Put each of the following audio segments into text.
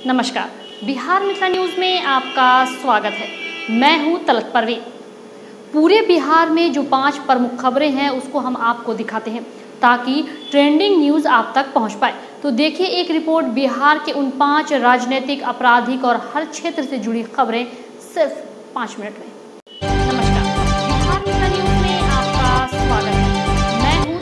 नमस्कार, बिहार मित्र न्यूज़ में आपका स्वागत है। मैं हूं तलत परवीन। पूरे बिहार में जो 5 प्रमुख खबरें हैं उसको हम आपको दिखाते हैं ताकि ट्रेंडिंग न्यूज़ आप तक पहुंच पाए। तो देखिए एक रिपोर्ट बिहार के उन 5 राजनीतिक, आपराधिक और हर क्षेत्र से जुड़ी खबरें सिर्फ 5 मिनट में।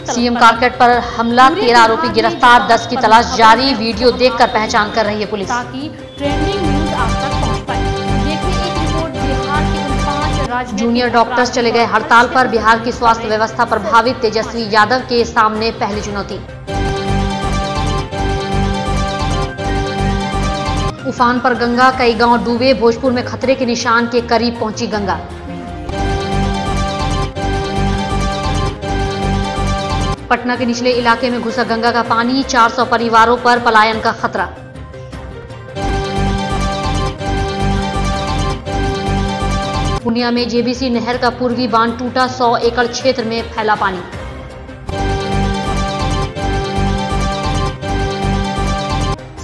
सीएम कारकेट पर हमला, 13 आरोपी गिरफ्तार, 10 की तलाश जारी। वीडियो देखकर पहचान कर रही है पुलिस। ताकि ट्रेंडिंग न्यूज आप तक पहुंच पाए। तो देखिए एक रिपोर्ट बिहार के उन 5 राज्यों। जूनियर डॉक्टर्स चले गए हड़ताल पर, बिहार की स्वास्थ्य व्यवस्था प्रभावित, तेजस्वी यादव के सामने पहली चुनौती। उफान पर गंगा, कई गांव डूबे, भोजपुर में खतरे के निशान के करीब पहुंची गंगा। पटना के निचले इलाके में घुसा गंगा का पानी, 400 परिवारों पर पलायन का खतरा। पूर्णिया में जेबीसी नहर का पूर्वी बांध टूटा, 100 एकड़ क्षेत्र में फैला पानी।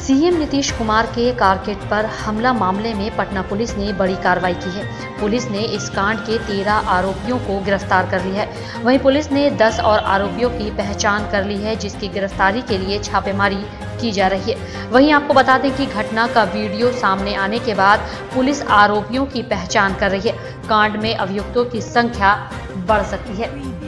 सीएम नीतीश कुमार के कारकेट पर हमला मामले में पटना पुलिस ने बड़ी कार्रवाई की है। पुलिस ने इस कांड के 13 आरोपियों को गिरफ्तार कर लिया है। वहीं पुलिस ने 10 और आरोपियों की पहचान कर ली है, जिसकी गिरफ्तारी के लिए छापेमारी की जा रही है। वहीं आपको बता दें कि घटना का वीडियो सामने आने के बाद पुलिस आरोपियों की पहचान कर रही है। कांड में अभियुक्तों की संख्या बढ़ सकती है।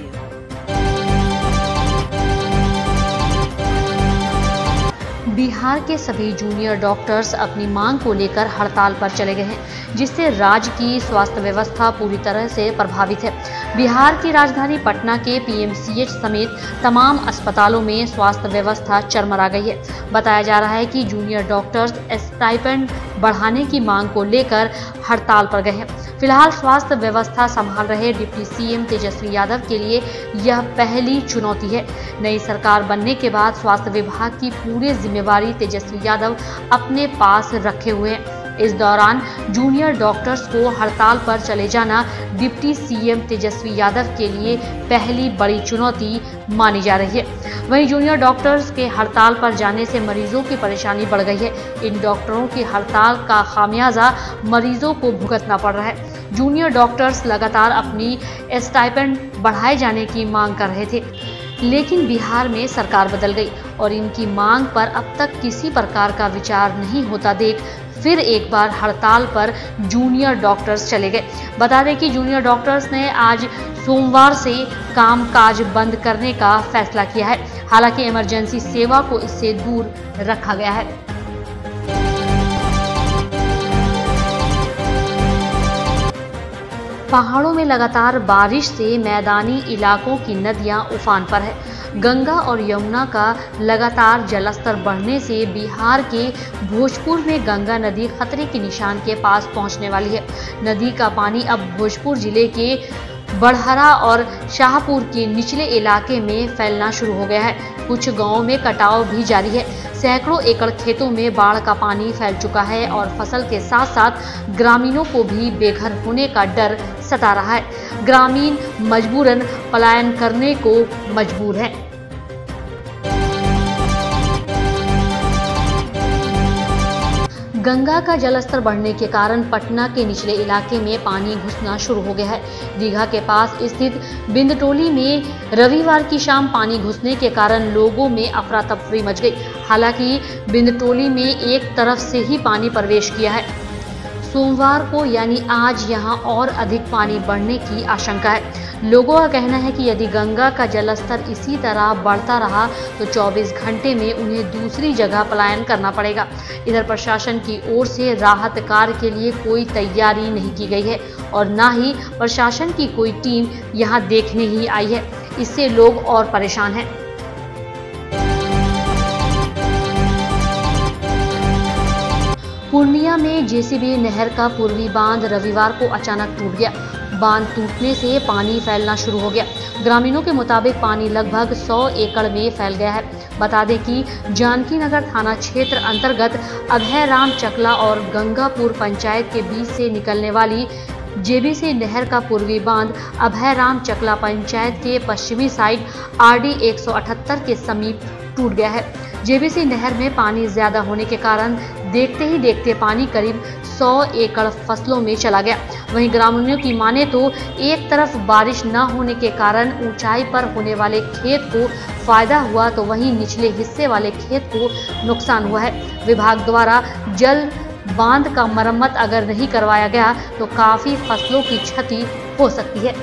बिहार के सभी जूनियर डॉक्टर्स अपनी मांग को लेकर हड़ताल पर चले गए हैं, जिससे राज्य की स्वास्थ्य व्यवस्था पूरी तरह से प्रभावित है। बिहार की राजधानी पटना के पीएमसीएच समेत तमाम अस्पतालों में स्वास्थ्य व्यवस्था चरमरा गई है। बताया जा रहा है कि जूनियर डॉक्टर्स स्टाइपेंड बढ़ाने की मांग को लेकर हड़ताल पर गए हैं। फिलहाल स्वास्थ्य व्यवस्था संभाल रहे डिप्टी सीएम तेजस्वी यादव के लिए यह पहली चुनौती है। नई सरकार बनने के बाद स्वास्थ्य विभाग की पूरी जिम्मेवारी तेजस्वी यादव अपने पास रखे हुए हैं। इस दौरान जूनियर डॉक्टर्स को हड़ताल पर चले जाना डिप्टी सीएम तेजस्वी यादव के लिए पहली बड़ी चुनौती मानी जा रही है। वहीं जूनियर डॉक्टर्स के हड़ताल पर जाने से मरीजों की परेशानी बढ़ गई है। इन डॉक्टरों की हड़ताल का खामियाजा मरीजों को भुगतना पड़ रहा है। जूनियर डॉक्टर्स लगातार अपनी स्टाइपेंड बढ़ाए जाने की मांग कर रहे थे, लेकिन बिहार में सरकार बदल गई और इनकी मांग पर अब तक किसी प्रकार का विचार नहीं होता देख फिर एक बार हड़ताल पर जूनियर डॉक्टर्स चले गए। बता दें कि जूनियर डॉक्टर्स ने आज सोमवार से कामकाज बंद करने का फैसला किया है। हालांकि इमरजेंसी सेवा को इससे दूर रखा गया है। पहाड़ों में लगातार बारिश से मैदानी इलाकों की नदियां उफान पर है। गंगा और यमुना का लगातार जलस्तर बढ़ने से बिहार के भोजपुर में गंगा नदी खतरे के निशान के पास पहुंचने वाली है। नदी का पानी अब भोजपुर जिले के बड़हरा और शाहपुर के निचले इलाके में फैलना शुरू हो गया है। कुछ गांवों में कटाव भी जारी है। सैकड़ों एकड़ खेतों में बाढ़ का पानी फैल चुका है और फसल के साथ साथ ग्रामीणों को भी बेघर होने का डर सता रहा है। ग्रामीण मजबूरन पलायन करने को मजबूर हैं। गंगा का जलस्तर बढ़ने के कारण पटना के निचले इलाके में पानी घुसना शुरू हो गया है। दीघा के पास स्थित बिंदटोली में रविवार की शाम पानी घुसने के कारण लोगों में अफरा तफरी मच गई। हालांकि बिंदटोली में एक तरफ से ही पानी प्रवेश किया है। सोमवार को यानी आज यहां और अधिक पानी बढ़ने की आशंका है। लोगों का कहना है कि यदि गंगा का जलस्तर इसी तरह बढ़ता रहा तो 24 घंटे में उन्हें दूसरी जगह पलायन करना पड़ेगा। इधर प्रशासन की ओर से राहत कार्य के लिए कोई तैयारी नहीं की गई है और न ही प्रशासन की कोई टीम यहां देखने ही आई है। इससे लोग और परेशान हैं। पूर्णिया में जेसीबी नहर का पूर्वी बांध रविवार को अचानक टूट गया। बांध टूटने से पानी फैलना शुरू हो गया। ग्रामीणों के मुताबिक पानी लगभग 100 एकड़ में फैल गया है। बता दें कि जानकी नगर थाना क्षेत्र अंतर्गत अभय राम चकला और गंगापुर पंचायत के बीच से निकलने वाली जेबीसी नहर का पूर्वी बांध अभय राम चकला पंचायत के पश्चिमी साइड आरडी 178 के समीप टूट गया है। जेबीसी नहर में पानी ज्यादा होने के कारण देखते ही देखते पानी करीब 100 एकड़ फसलों में चला गया। वहीं ग्रामीणों की माने तो एक तरफ बारिश न होने के कारण ऊंचाई पर होने वाले खेत को फायदा हुआ, तो वहीं निचले हिस्से वाले खेत को नुकसान हुआ है। विभाग द्वारा जल बांध का मरम्मत अगर नहीं करवाया गया तो काफी फसलों की क्षति हो सकती है।